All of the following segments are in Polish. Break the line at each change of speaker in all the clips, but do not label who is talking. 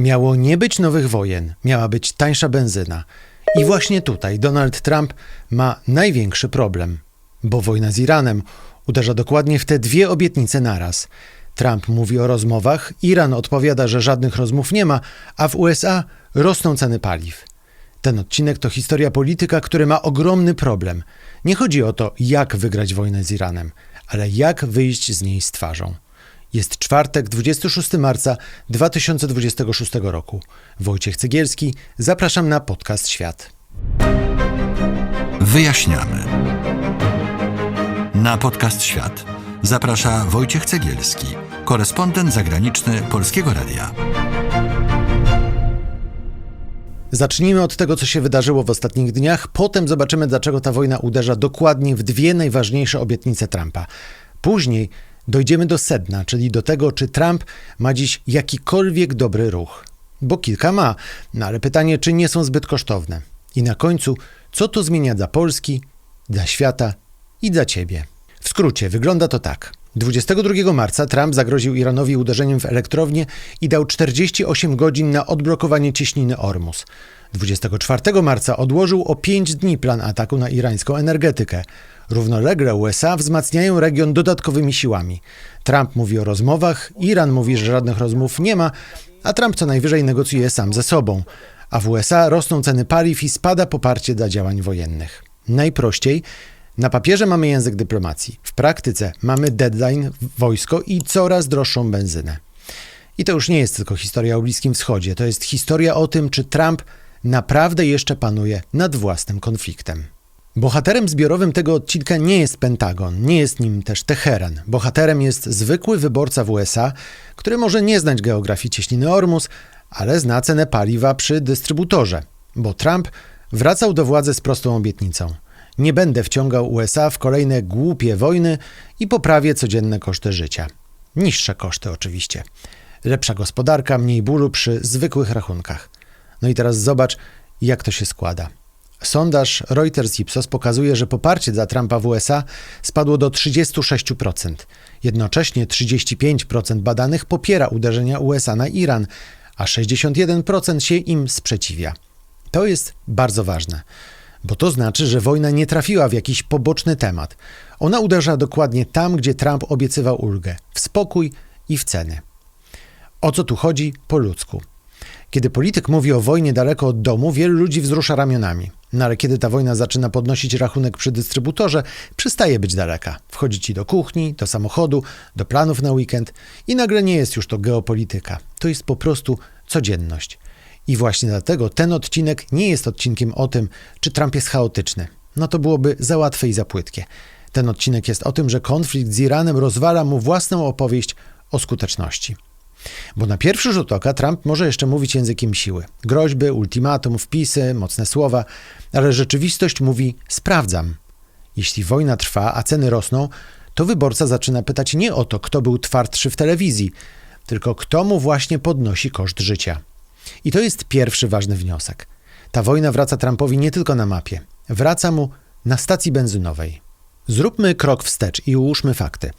Miało nie być nowych wojen, miała być tańsza benzyna. I właśnie tutaj Donald Trump ma największy problem, bo wojna z Iranem uderza dokładnie w te dwie obietnice naraz. Trump mówi o rozmowach, Iran odpowiada, że żadnych rozmów nie ma, a w USA rosną ceny paliw. Ten odcinek to historia polityka, który ma ogromny problem. Nie chodzi o to, jak wygrać wojnę z Iranem, ale jak wyjść z niej z twarzą. Jest czwartek, 26 marca 2026 roku. Wojciech Cegielski, zapraszam na podcast Świat.
Wyjaśniamy. Na podcast Świat zaprasza Wojciech Cegielski, korespondent zagraniczny Polskiego Radia.
Zacznijmy od tego, co się wydarzyło w ostatnich dniach, potem zobaczymy, dlaczego ta wojna uderza dokładnie w dwie najważniejsze obietnice Trumpa. Później dojdziemy do sedna, czyli do tego, czy Trump ma dziś jakikolwiek dobry ruch. Bo kilka ma, ale pytanie, czy nie są zbyt kosztowne. I na końcu, co to zmienia dla Polski, dla świata i dla ciebie. W skrócie, wygląda to tak. 22 marca Trump zagroził Iranowi uderzeniem w elektrownię i dał 48 godzin na odblokowanie cieśniny Ormus. 24 marca odłożył o 5 dni plan ataku na irańską energetykę. Równolegle USA wzmacniają region dodatkowymi siłami. Trump mówi o rozmowach, Iran mówi, że żadnych rozmów nie ma, a Trump co najwyżej negocjuje sam ze sobą. A w USA rosną ceny paliw i spada poparcie dla działań wojennych. Najprościej, na papierze mamy język dyplomacji, w praktyce mamy deadline, wojsko i coraz droższą benzynę. I to już nie jest tylko historia o Bliskim Wschodzie, to jest historia o tym, czy Trump naprawdę jeszcze panuje nad własnym konfliktem. Bohaterem zbiorowym tego odcinka nie jest Pentagon, nie jest nim też Teheran. Bohaterem jest zwykły wyborca w USA, który może nie znać geografii cieśniny Ormus, ale zna cenę paliwa przy dystrybutorze, bo Trump wracał do władzy z prostą obietnicą. Nie będę wciągał USA w kolejne głupie wojny i poprawię codzienne koszty życia. Niższe koszty oczywiście. Lepsza gospodarka, mniej bólu przy zwykłych rachunkach. No i teraz zobacz, jak to się składa. Sondaż Reuters-Ipsos pokazuje, że poparcie dla Trumpa w USA spadło do 36%. Jednocześnie 35% badanych popiera uderzenia USA na Iran, a 61% się im sprzeciwia. To jest bardzo ważne, bo to znaczy, że wojna nie trafiła w jakiś poboczny temat. Ona uderza dokładnie tam, gdzie Trump obiecywał ulgę, w spokój i w ceny. O co tu chodzi po ludzku? Kiedy polityk mówi o wojnie daleko od domu, wielu ludzi wzrusza ramionami. No ale kiedy ta wojna zaczyna podnosić rachunek przy dystrybutorze, przestaje być daleka. Wchodzi ci do kuchni, do samochodu, do planów na weekend i nagle nie jest już to geopolityka. To jest po prostu codzienność. I właśnie dlatego ten odcinek nie jest odcinkiem o tym, czy Trump jest chaotyczny. No to byłoby za łatwe i za płytkie. Ten odcinek jest o tym, że konflikt z Iranem rozwala mu własną opowieść o skuteczności. Bo na pierwszy rzut oka Trump może jeszcze mówić językiem siły. Groźby, ultimatum, wpisy, mocne słowa, ale rzeczywistość mówi sprawdzam. Jeśli wojna trwa, a ceny rosną, to wyborca zaczyna pytać nie o to, kto był twardszy w telewizji, tylko kto mu właśnie podnosi koszt życia. I to jest pierwszy ważny wniosek. Ta wojna wraca Trumpowi nie tylko na mapie, wraca mu na stacji benzynowej. Zróbmy krok wstecz i ułóżmy fakty.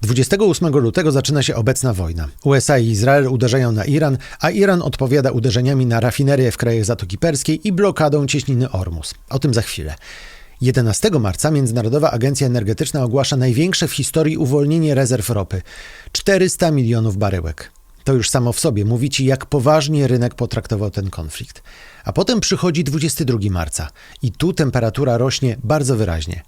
28 lutego zaczyna się obecna wojna. USA i Izrael uderzają na Iran, a Iran odpowiada uderzeniami na rafinerie w krajach Zatoki Perskiej i blokadą cieśniny Ormus. O tym za chwilę. 11 marca Międzynarodowa Agencja Energetyczna ogłasza największe w historii uwolnienie rezerw ropy. 400 milionów baryłek. To już samo w sobie mówi ci, jak poważnie rynek potraktował ten konflikt. A potem przychodzi 22 marca i tu temperatura rośnie bardzo wyraźnie.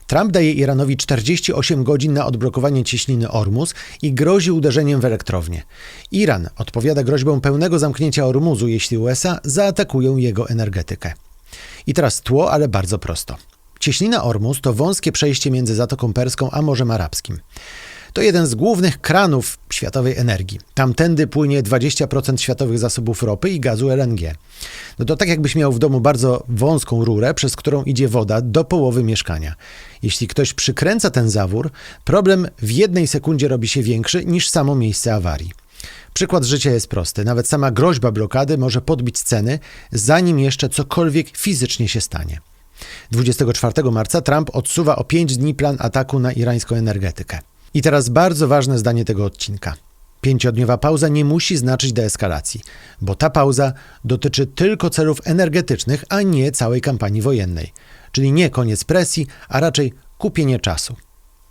Trump daje Iranowi 48 godzin na odblokowanie cieśniny Ormus i grozi uderzeniem w elektrownię. Iran odpowiada groźbą pełnego zamknięcia Ormuzu, jeśli USA zaatakują jego energetykę. I teraz tło, ale bardzo prosto. Cieśnina Ormus to wąskie przejście między Zatoką Perską a Morzem Arabskim. To jeden z głównych kranów światowej energii. Tamtędy płynie 20% światowych zasobów ropy i gazu LNG. No to tak jakbyś miał w domu bardzo wąską rurę, przez którą idzie woda do połowy mieszkania. Jeśli ktoś przykręca ten zawór, problem w jednej sekundzie robi się większy niż samo miejsce awarii. Przykład życia jest prosty. Nawet sama groźba blokady może podbić ceny, zanim jeszcze cokolwiek fizycznie się stanie. 24 marca Trump odsuwa o 5 dni plan ataku na irańską energetykę. I teraz bardzo ważne zdanie tego odcinka. 5-dniowa pauza nie musi znaczyć deeskalacji, bo ta pauza dotyczy tylko celów energetycznych, a nie całej kampanii wojennej. Czyli nie koniec presji, a raczej kupienie czasu.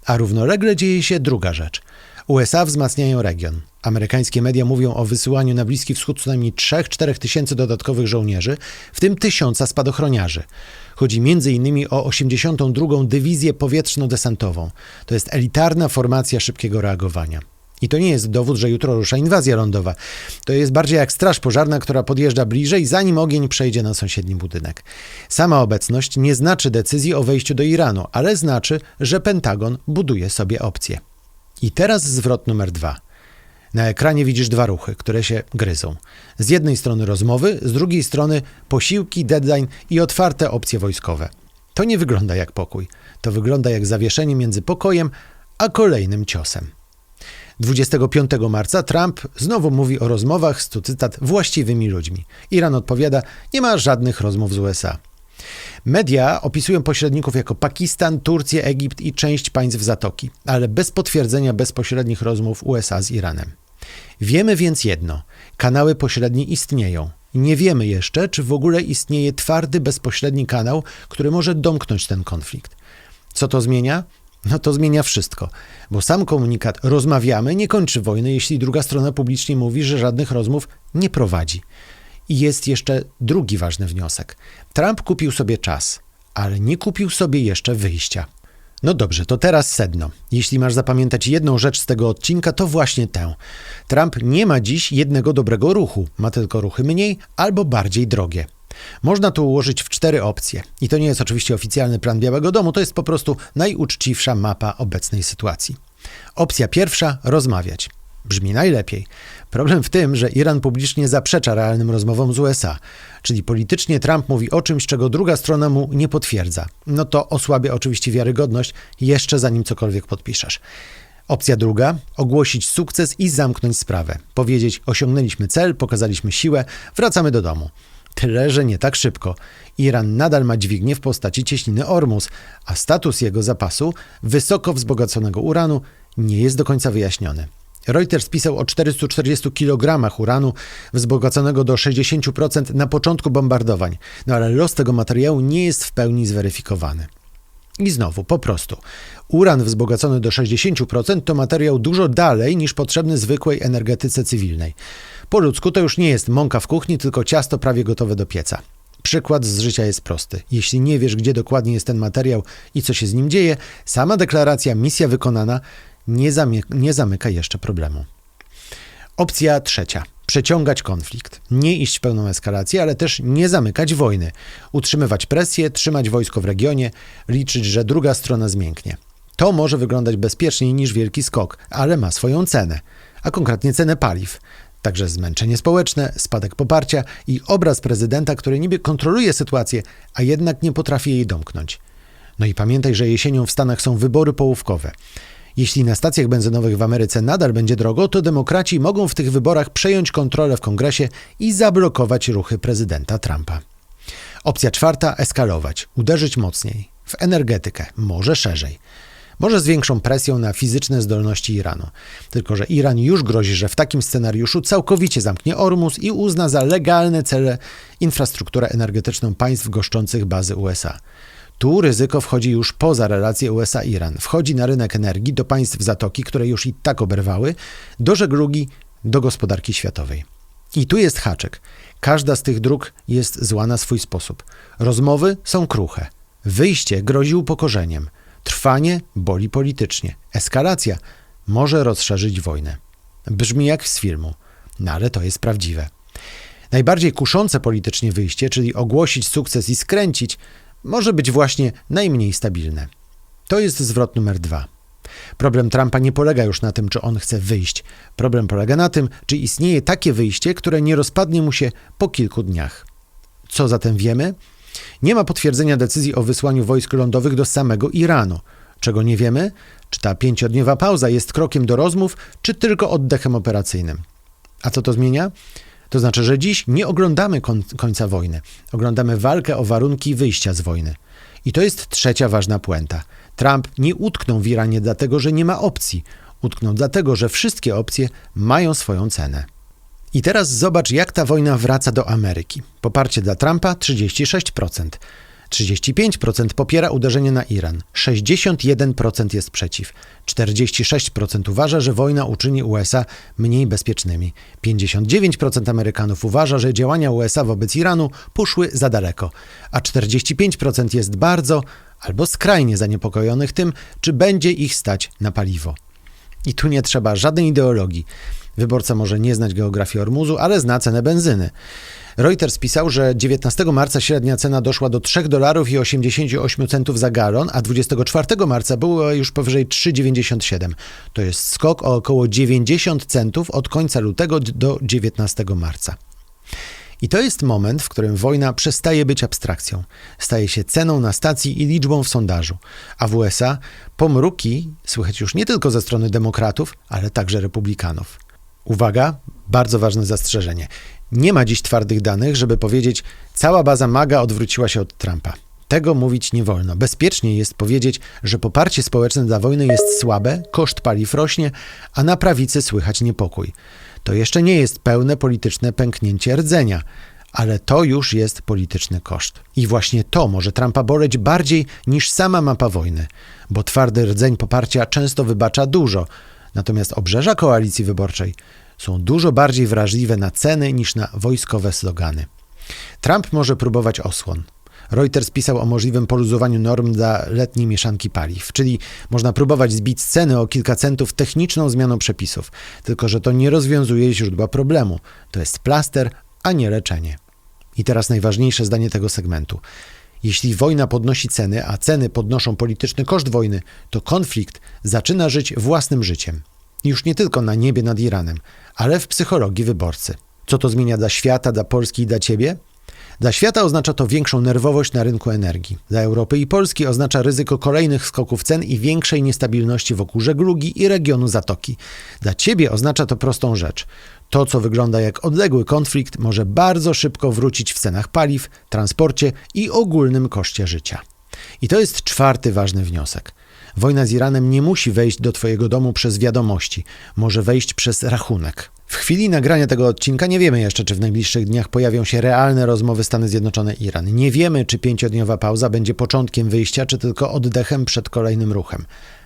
A równolegle dzieje się druga rzecz. USA wzmacniają region. Amerykańskie media mówią o wysyłaniu na Bliski Wschód co najmniej 3-4 tysięcy dodatkowych żołnierzy, w tym 1000 spadochroniarzy. Chodzi m.in. o 82. Dywizję Powietrzno-Desantową. To jest elitarna formacja szybkiego reagowania. I to nie jest dowód, że jutro rusza inwazja lądowa. To jest bardziej jak straż pożarna, która podjeżdża bliżej, zanim ogień przejdzie na sąsiedni budynek. Sama obecność nie znaczy decyzji o wejściu do Iranu, ale znaczy, że Pentagon buduje sobie opcję. I teraz zwrot numer 2. Na ekranie widzisz 2 ruchy, które się gryzą. Z jednej strony rozmowy, z drugiej strony posiłki, deadline i otwarte opcje wojskowe. To nie wygląda jak pokój. To wygląda jak zawieszenie między pokojem a kolejnym ciosem. 25 marca Trump znowu mówi o rozmowach z, tu cytat, właściwymi ludźmi. Iran odpowiada, nie ma żadnych rozmów z USA. Media opisują pośredników jako Pakistan, Turcję, Egipt i część państw Zatoki, ale bez potwierdzenia bezpośrednich rozmów USA z Iranem. Wiemy więc jedno, kanały pośrednie istnieją. Nie wiemy jeszcze, czy w ogóle istnieje twardy, bezpośredni kanał, który może domknąć ten konflikt. Co to zmienia? No to zmienia wszystko, bo sam komunikat "rozmawiamy" nie kończy wojny, jeśli druga strona publicznie mówi, że żadnych rozmów nie prowadzi. I jest jeszcze drugi ważny wniosek. Trump kupił sobie czas, ale nie kupił sobie jeszcze wyjścia. No dobrze, to teraz sedno. Jeśli masz zapamiętać jedną rzecz z tego odcinka, to właśnie tę. Trump nie ma dziś jednego dobrego ruchu, ma tylko ruchy mniej albo bardziej drogie. Można to ułożyć w 4 opcje. I to nie jest oczywiście oficjalny plan Białego Domu, to jest po prostu najuczciwsza mapa obecnej sytuacji. Opcja pierwsza – rozmawiać. Brzmi najlepiej. Problem w tym, że Iran publicznie zaprzecza realnym rozmowom z USA, czyli politycznie Trump mówi o czymś, czego druga strona mu nie potwierdza. No to osłabia oczywiście wiarygodność jeszcze zanim cokolwiek podpiszesz. Opcja druga – ogłosić sukces i zamknąć sprawę. Powiedzieć, osiągnęliśmy cel, pokazaliśmy siłę, wracamy do domu. Tyle, że nie tak szybko. Iran nadal ma dźwignię w postaci cieśniny Ormus, a status jego zapasu wysoko wzbogaconego uranu nie jest do końca wyjaśniony. Reuters pisał o 440 kg uranu wzbogaconego do 60% na początku bombardowań, no ale los tego materiału nie jest w pełni zweryfikowany. I znowu, po prostu, uran wzbogacony do 60% to materiał dużo dalej niż potrzebny zwykłej energetyce cywilnej. Po ludzku to już nie jest mąka w kuchni, tylko ciasto prawie gotowe do pieca. Przykład z życia jest prosty. Jeśli nie wiesz, gdzie dokładnie jest ten materiał i co się z nim dzieje, sama deklaracja, misja wykonana nie zamyka jeszcze problemu. Opcja trzecia. Przeciągać konflikt. Nie iść w pełną eskalację, ale też nie zamykać wojny. Utrzymywać presję, trzymać wojsko w regionie, liczyć, że druga strona zmięknie. To może wyglądać bezpieczniej niż wielki skok, ale ma swoją cenę, a konkretnie cenę paliw. Także zmęczenie społeczne, spadek poparcia i obraz prezydenta, który niby kontroluje sytuację, a jednak nie potrafi jej domknąć. No i pamiętaj, że jesienią w Stanach są wybory połówkowe. Jeśli na stacjach benzynowych w Ameryce nadal będzie drogo, to demokraci mogą w tych wyborach przejąć kontrolę w Kongresie i zablokować ruchy prezydenta Trumpa. Opcja czwarta – eskalować, uderzyć mocniej, w energetykę, może szerzej. Może z większą presją na fizyczne zdolności Iranu. Tylko że Iran już grozi, że w takim scenariuszu całkowicie zamknie Ormus i uzna za legalne cele infrastrukturę energetyczną państw goszczących bazy USA. Tu ryzyko wchodzi już poza relacje USA-Iran. Wchodzi na rynek energii, do państw Zatoki, które już i tak oberwały, do żeglugi, do gospodarki światowej. I tu jest haczyk. Każda z tych dróg jest zła na swój sposób. Rozmowy są kruche. Wyjście grozi upokorzeniem. Trwanie boli politycznie. Eskalacja może rozszerzyć wojnę. Brzmi jak z filmu, no ale to jest prawdziwe. Najbardziej kuszące politycznie wyjście, czyli ogłosić sukces i skręcić, może być właśnie najmniej stabilne. To jest zwrot numer 2. Problem Trumpa nie polega już na tym, czy on chce wyjść. Problem polega na tym, czy istnieje takie wyjście, które nie rozpadnie mu się po kilku dniach. Co zatem wiemy? Nie ma potwierdzenia decyzji o wysłaniu wojsk lądowych do samego Iranu. Czego nie wiemy? Czy ta 5-dniowa pauza jest krokiem do rozmów, czy tylko oddechem operacyjnym? A co to zmienia? To znaczy, że dziś nie oglądamy końca wojny. Oglądamy walkę o warunki wyjścia z wojny. I to jest trzecia ważna puenta. Trump nie utknął w Iranie dlatego, że nie ma opcji. utknął dlatego, że wszystkie opcje mają swoją cenę. I teraz zobacz, jak ta wojna wraca do Ameryki. Poparcie dla Trumpa 36%. 35% popiera uderzenie na Iran, 61% jest przeciw, 46% uważa, że wojna uczyni USA mniej bezpiecznymi, 59% Amerykanów uważa, że działania USA wobec Iranu poszły za daleko, a 45% jest bardzo albo skrajnie zaniepokojonych tym, czy będzie ich stać na paliwo. I tu nie trzeba żadnej ideologii. Wyborca może nie znać geografii Ormuzu, ale zna cenę benzyny. Reuters pisał, że 19 marca średnia cena doszła do $3,88 za galon, a 24 marca była już powyżej 3,97. To jest skok o około 90 centów od końca lutego do 19 marca. I to jest moment, w którym wojna przestaje być abstrakcją. Staje się ceną na stacji i liczbą w sondażu. A w USA pomruki słychać już nie tylko ze strony demokratów, ale także republikanów. Uwaga, bardzo ważne zastrzeżenie. Nie ma dziś twardych danych, żeby powiedzieć, cała baza MAGA odwróciła się od Trumpa. Tego mówić nie wolno. Bezpieczniej jest powiedzieć, że poparcie społeczne dla wojny jest słabe, koszt paliw rośnie, a na prawicy słychać niepokój. To jeszcze nie jest pełne polityczne pęknięcie rdzenia, ale to już jest polityczny koszt. I właśnie to może Trumpa boleć bardziej niż sama mapa wojny, bo twardy rdzeń poparcia często wybacza dużo, natomiast obrzeża koalicji wyborczej są dużo bardziej wrażliwe na ceny niż na wojskowe slogany. Trump może próbować osłon. Reuters pisał o możliwym poluzowaniu norm dla letniej mieszanki paliw, czyli można próbować zbić ceny o kilka centów techniczną zmianą przepisów, tylko że to nie rozwiązuje źródła problemu. To jest plaster, a nie leczenie. I teraz najważniejsze zdanie tego segmentu. Jeśli wojna podnosi ceny, a ceny podnoszą polityczny koszt wojny, to konflikt zaczyna żyć własnym życiem. Już nie tylko na niebie nad Iranem, ale w psychologii wyborcy. Co to zmienia dla świata, dla Polski i dla ciebie? Dla świata oznacza to większą nerwowość na rynku energii. Dla Europy i Polski oznacza ryzyko kolejnych skoków cen i większej niestabilności wokół żeglugi i regionu Zatoki. Dla ciebie oznacza to prostą rzecz. To, co wygląda jak odległy konflikt, może bardzo szybko wrócić w cenach paliw, transporcie i ogólnym koszcie życia. I to jest czwarty ważny wniosek. Wojna z Iranem nie musi wejść do twojego domu przez wiadomości. Może wejść przez rachunek. W chwili nagrania tego odcinka nie wiemy jeszcze, czy w najbliższych dniach pojawią się realne rozmowy Stany Zjednoczone-Iran. Nie wiemy, czy 5-dniowa pauza będzie początkiem wyjścia, czy tylko oddechem przed kolejnym ruchem.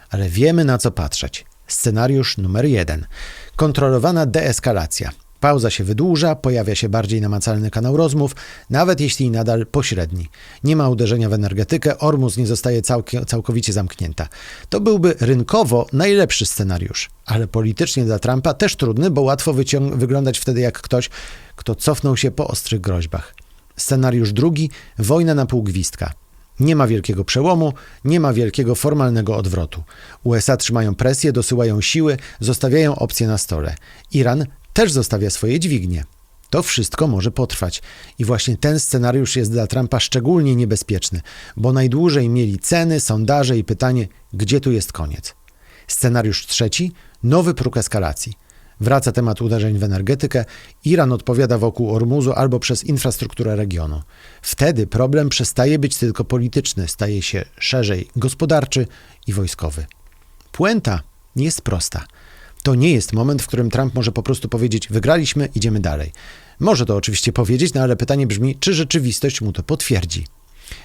Ale wiemy, na co patrzeć. Scenariusz numer 1. Kontrolowana deeskalacja. Pauza się wydłuża, pojawia się bardziej namacalny kanał rozmów, nawet jeśli nadal pośredni. Nie ma uderzenia w energetykę, Ormuz nie zostaje całkowicie zamknięta. To byłby rynkowo najlepszy scenariusz, ale politycznie dla Trumpa też trudny, bo łatwo wyglądać wtedy jak ktoś, kto cofnął się po ostrych groźbach. Scenariusz drugi, wojna na pół gwizdka. Nie ma wielkiego przełomu, nie ma wielkiego formalnego odwrotu. USA trzymają presję, dosyłają siły, zostawiają opcje na stole. Iran też zostawia swoje dźwignie. To wszystko może potrwać. I właśnie ten scenariusz jest dla Trumpa szczególnie niebezpieczny, bo najdłużej mieli ceny, sondaże i pytanie, gdzie tu jest koniec. Scenariusz trzeci, nowy próg eskalacji. Wraca temat uderzeń w energetykę, Iran odpowiada wokół Ormuzu albo przez infrastrukturę regionu. Wtedy problem przestaje być tylko polityczny, staje się szerzej gospodarczy i wojskowy. Puenta jest prosta. To nie jest moment, w którym Trump może po prostu powiedzieć, wygraliśmy, idziemy dalej. Może to oczywiście powiedzieć, no ale pytanie brzmi, czy rzeczywistość mu to potwierdzi.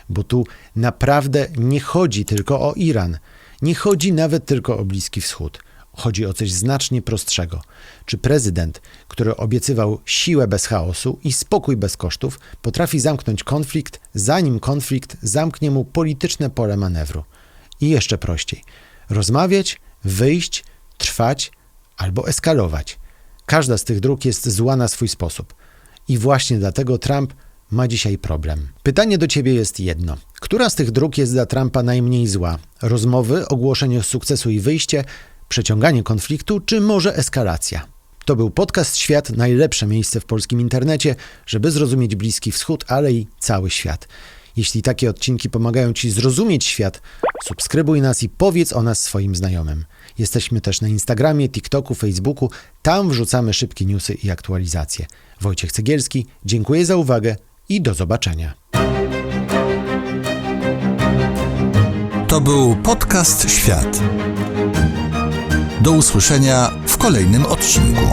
Bo tu naprawdę nie chodzi tylko o Iran. Nie chodzi nawet tylko o Bliski Wschód. Chodzi o coś znacznie prostszego. Czy prezydent, który obiecywał siłę bez chaosu i spokój bez kosztów, potrafi zamknąć konflikt, zanim konflikt zamknie mu polityczne pole manewru? I jeszcze prościej. Rozmawiać, wyjść, trwać albo eskalować. Każda z tych dróg jest zła na swój sposób. I właśnie dlatego Trump ma dzisiaj problem. Pytanie do ciebie jest jedno. Która z tych dróg jest dla Trumpa najmniej zła? Rozmowy, ogłoszenie sukcesu i wyjście, przeciąganie konfliktu, czy może eskalacja? To był podcast Świat, najlepsze miejsce w polskim internecie, żeby zrozumieć Bliski Wschód, ale i cały świat. Jeśli takie odcinki pomagają ci zrozumieć świat, subskrybuj nas i powiedz o nas swoim znajomym. Jesteśmy też na Instagramie, TikToku, Facebooku. Tam wrzucamy szybkie newsy i aktualizacje. Wojciech Cegielski, dziękuję za uwagę i do zobaczenia.
To był podcast Świat. Do usłyszenia w kolejnym odcinku.